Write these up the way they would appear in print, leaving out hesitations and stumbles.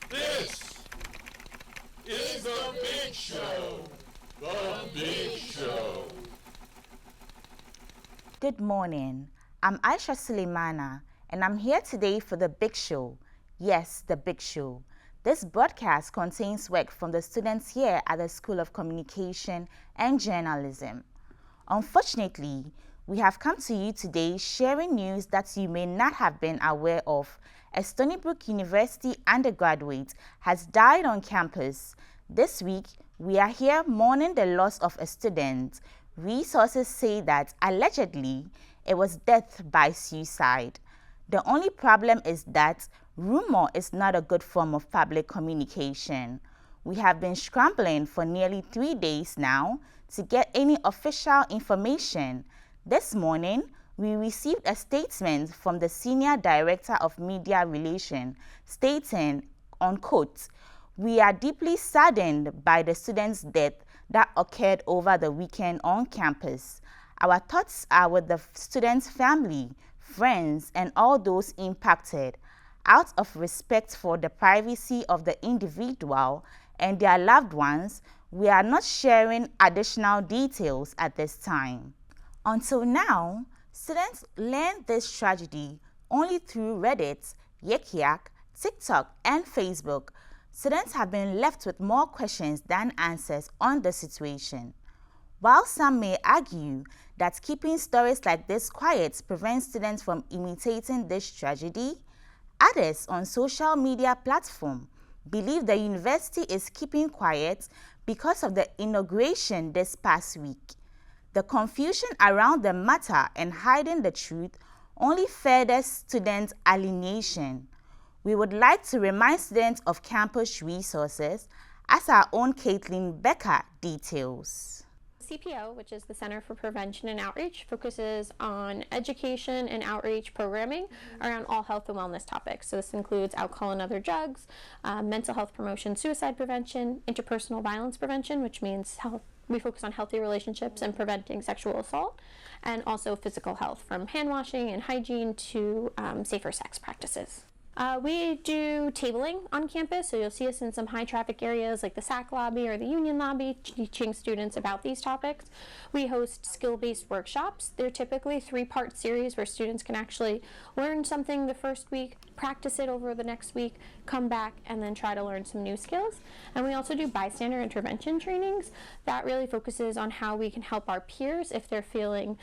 This is the Big Show. The Big Show. Good morning. I'm Aisha Suleimana, and I'm here today for The Big Show. Yes, The Big Show. This broadcast contains work from the students here at the School of Communication and Journalism. Unfortunately, we have come to you today sharing news that you may not have been aware of. A Stony Brook University undergraduate has died on campus. This week, we are here mourning the loss of a student. Resources say that allegedly it was death by suicide. The only problem is that rumor is not a good form of public communication. We have been scrambling for nearly 3 days now to get any official information. This morning, we received a statement from the Senior Director of Media Relations stating, unquote, "We are deeply saddened by the student's death that occurred over the weekend on campus. Our thoughts are with the student's family, friends, and all those impacted. Out of respect for the privacy of the individual and their loved ones, we are not sharing additional details at this time." Until now, students learned this tragedy only through Reddit, Yik Yak, TikTok, and Facebook. Students have been left with more questions than answers on the situation. While some may argue that keeping stories like this quiet prevents students from imitating this tragedy, others on social media platforms believe the university is keeping quiet because of the inauguration this past week. The confusion around the matter and hiding the truth only furthers student alienation. We would like to remind students of campus resources as our own Caitlin Becker details. CPO, which is the Center for Prevention and Outreach, focuses on education and outreach programming around all health and wellness topics. So this includes alcohol and other drugs, mental health promotion, suicide prevention, interpersonal violence prevention, which means we focus on healthy relationships and preventing sexual assault, and also physical health, from hand washing and hygiene to safer sex practices. We do tabling on campus, so you'll see us in some high traffic areas like the SAC lobby or the Union lobby, teaching students about these topics. We host skill-based workshops. They're typically 3-part series where students can actually learn something the first week, practice it over the next week, come back, and then try to learn some new skills. And we also do bystander intervention trainings. That really focuses on how we can help our peers if they're feeling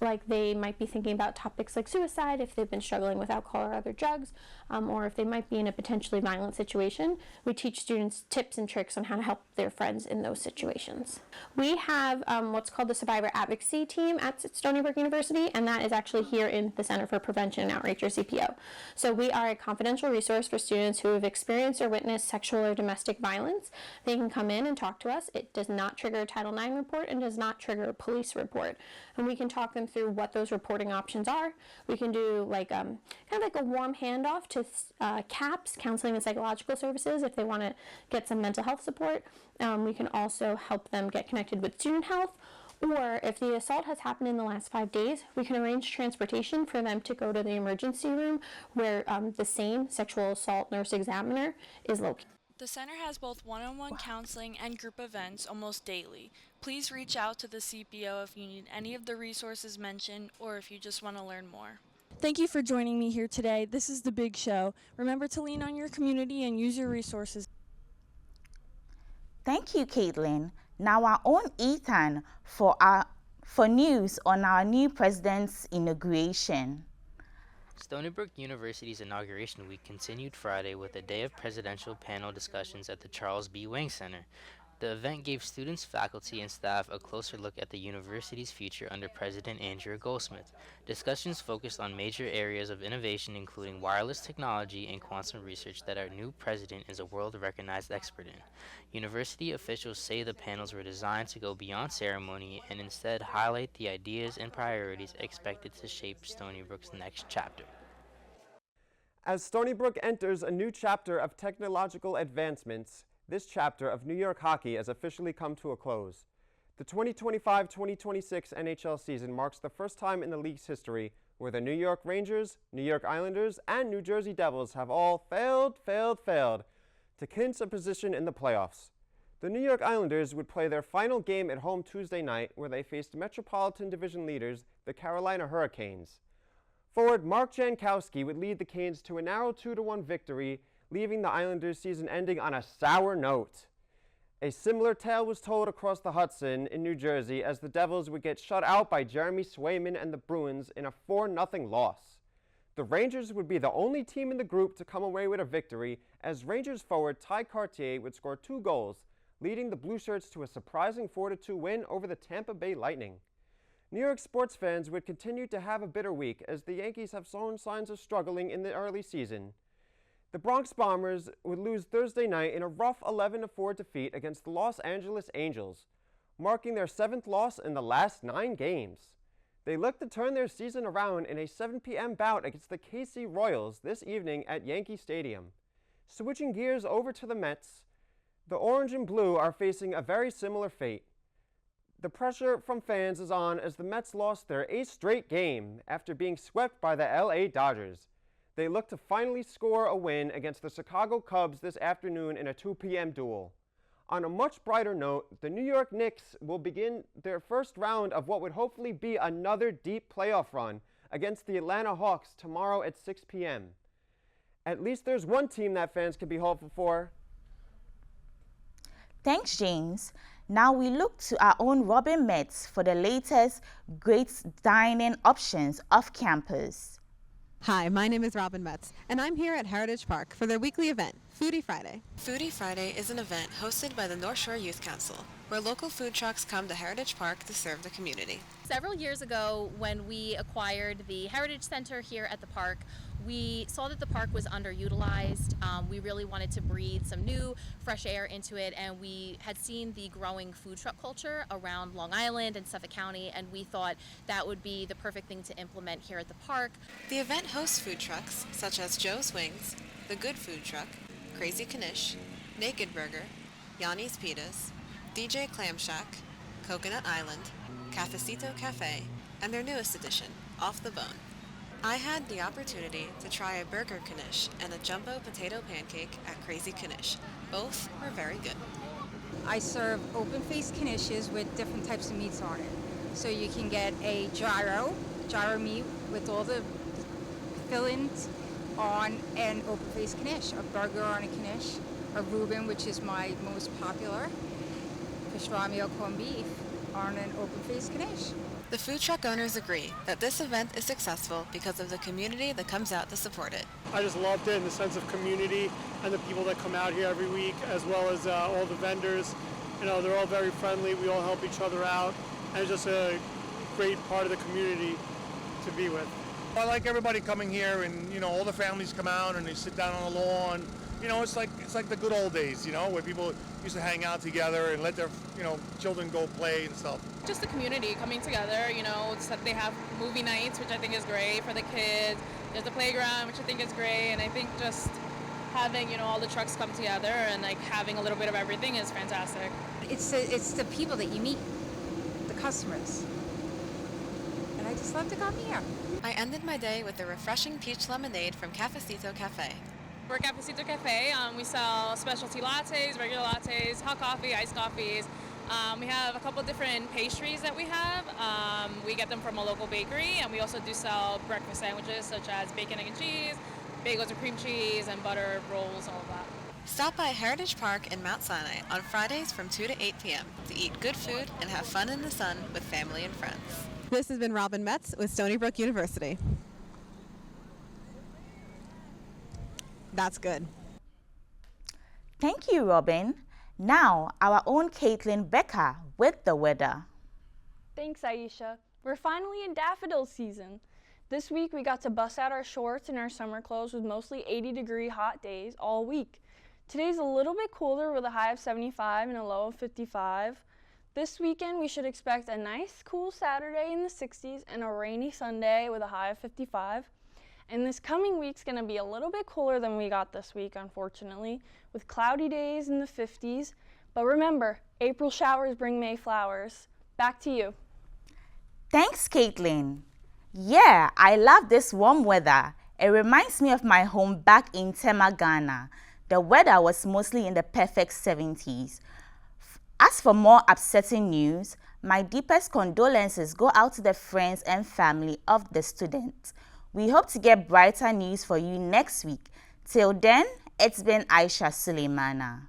like they might be thinking about topics like suicide, if they've been struggling with alcohol or other drugs, or if they might be in a potentially violent situation. We teach students tips and tricks on how to help their friends in those situations. We have what's called the Survivor Advocacy Team at Stony Brook University, and that is actually here in the Center for Prevention and Outreach, or CPO. So we are a confidential resource for students who have experienced or witnessed sexual or domestic violence. They can come in and talk to us. It does not trigger a Title IX report and does not trigger a police report. And we can talk them through what those reporting options are. We can do kind of like a warm handoff to CAPS, Counseling and Psychological Services, if they want to get some mental health support. We can also help them get connected with student health, or if the assault has happened in the last 5 days, we can arrange transportation for them to go to the emergency room where the same sexual assault nurse examiner is located. The center has both one-on-one counseling and group events almost daily. Please reach out to the CPO if you need any of the resources mentioned or if you just want to learn more. Thank you for joining me here today. This is The Big Show. Remember to lean on your community and use your resources. Thank you, Caitlin. Now our own Ethan for news on our new president's inauguration. Stony Brook University's inauguration week continued Friday with a day of presidential panel discussions at the Charles B. Wang Center. The event gave students, faculty, and staff a closer look at the university's future under President Andrew Goldsmith. Discussions focused on major areas of innovation, including wireless technology and quantum research that our new president is a world-recognized expert in. University officials say the panels were designed to go beyond ceremony and instead highlight the ideas and priorities expected to shape Stony Brook's next chapter. As Stony Brook enters a new chapter of technological advancements, this chapter of New York hockey has officially come to a close. The 2025-2026 NHL season marks the first time in the league's history where the New York Rangers, New York Islanders, and New Jersey Devils have all failed to clinch a position in the playoffs. The New York Islanders would play their final game at home Tuesday night, where they faced Metropolitan Division leaders, the Carolina Hurricanes. Forward Mark Jankowski would lead the Canes to a narrow 2-1 victory, leaving the Islanders' season ending on a sour note. A similar tale was told across the Hudson in New Jersey, as the Devils would get shut out by Jeremy Swayman and the Bruins in a 4-0 loss. The Rangers would be the only team in the group to come away with a victory, as Rangers forward Ty Cartier would score 2 goals, leading the Blue Shirts to a surprising 4-2 win over the Tampa Bay Lightning. New York sports fans would continue to have a bitter week, as the Yankees have shown signs of struggling in the early season. The Bronx Bombers would lose Thursday night in a rough 11-4 defeat against the Los Angeles Angels, marking their 7th loss in the last 9 games. They look to turn their season around in a 7 p.m. bout against the KC Royals this evening at Yankee Stadium. Switching gears over to the Mets, the Orange and Blue are facing a very similar fate. The pressure from fans is on as the Mets lost their 8th straight game after being swept by the LA Dodgers. They look to finally score a win against the Chicago Cubs this afternoon in a 2 p.m. duel. On a much brighter note, the New York Knicks will begin their first round of what would hopefully be another deep playoff run against the Atlanta Hawks tomorrow at 6 p.m. At least there's one team that fans can be hopeful for. Thanks, James. Now we look to our own Robin Metz for the latest great dining options off campus. Hi, my name is Robin Metz, and I'm here at Heritage Park for their weekly event, Foodie Friday. Foodie Friday is an event hosted by the North Shore Youth Council, where local food trucks come to Heritage Park to serve the community. Several years ago, when we acquired the Heritage Center here at the park, we saw that the park was underutilized. We really wanted to breathe some new, fresh air into it, and we had seen the growing food truck culture around Long Island and Suffolk County, and we thought that would be the perfect thing to implement here at the park. The event hosts food trucks such as Joe's Wings, The Good Food Truck, Crazy Knish, Naked Burger, Yanni's Pitas, DJ Clam Shack, Coconut Island, Cafecito Cafe, and their newest addition, Off the Bone. I had the opportunity to try a burger knish and a jumbo potato pancake at Crazy Knish. Both were very good. I serve open-faced knishes with different types of meats on it. So you can get a gyro meat with all the fillings on an open-faced knish, a burger on a knish, a Reuben, which is my most popular, pastrami or corned beef on an open-faced knish. The food truck owners agree that this event is successful because of the community that comes out to support it. I just loved it, and the sense of community and the people that come out here every week, as well as all the vendors. You know, they're all very friendly. We all help each other out, and it's just a great part of the community to be with. I like everybody coming here, and you know, all the families come out and they sit down on the lawn. You know, it's like the good old days, you know, where people used to hang out together and let their, you know, children go play and stuff. Just the community coming together, you know, they have movie nights, which I think is great for the kids. There's the playground, which I think is great, and I think just having, you know, all the trucks come together and like having a little bit of everything is fantastic. It's the people that you meet, the customers, and I just love to come here. I ended my day with a refreshing peach lemonade from Cafecito Cafe. We're at Cafecito Cafe. We sell specialty lattes, regular lattes, hot coffee, iced coffees. We have a couple different pastries that we have. We get them from a local bakery, and we also do sell breakfast sandwiches such as bacon, egg, and cheese, bagels with cream cheese, and butter rolls, all of that. Stop by Heritage Park in Mount Sinai on Fridays from 2 to 8 p.m. to eat good food and have fun in the sun with family and friends. This has been Robin Metz with Stony Brook University. That's good. Thank you, Robin. Now, our own Caitlin Becker with the weather. Thanks, Aisha. We're finally in daffodil season. This week, we got to bust out our shorts and our summer clothes with mostly 80-degree hot days all week. Today's a little bit cooler with a high of 75 and a low of 55. This weekend, we should expect a nice, cool Saturday in the 60s and a rainy Sunday with a high of 55. And this coming week's going to be a little bit cooler than we got this week, unfortunately, with cloudy days in the 50s. But remember, April showers bring May flowers. Back to you. Thanks, Caitlin. Yeah, I love this warm weather. It reminds me of my home back in Tema, Ghana. The weather was mostly in the perfect 70s. As for more upsetting news, my deepest condolences go out to the friends and family of the students. We hope to get brighter news for you next week. Till then, it's been Aisha Suleimana.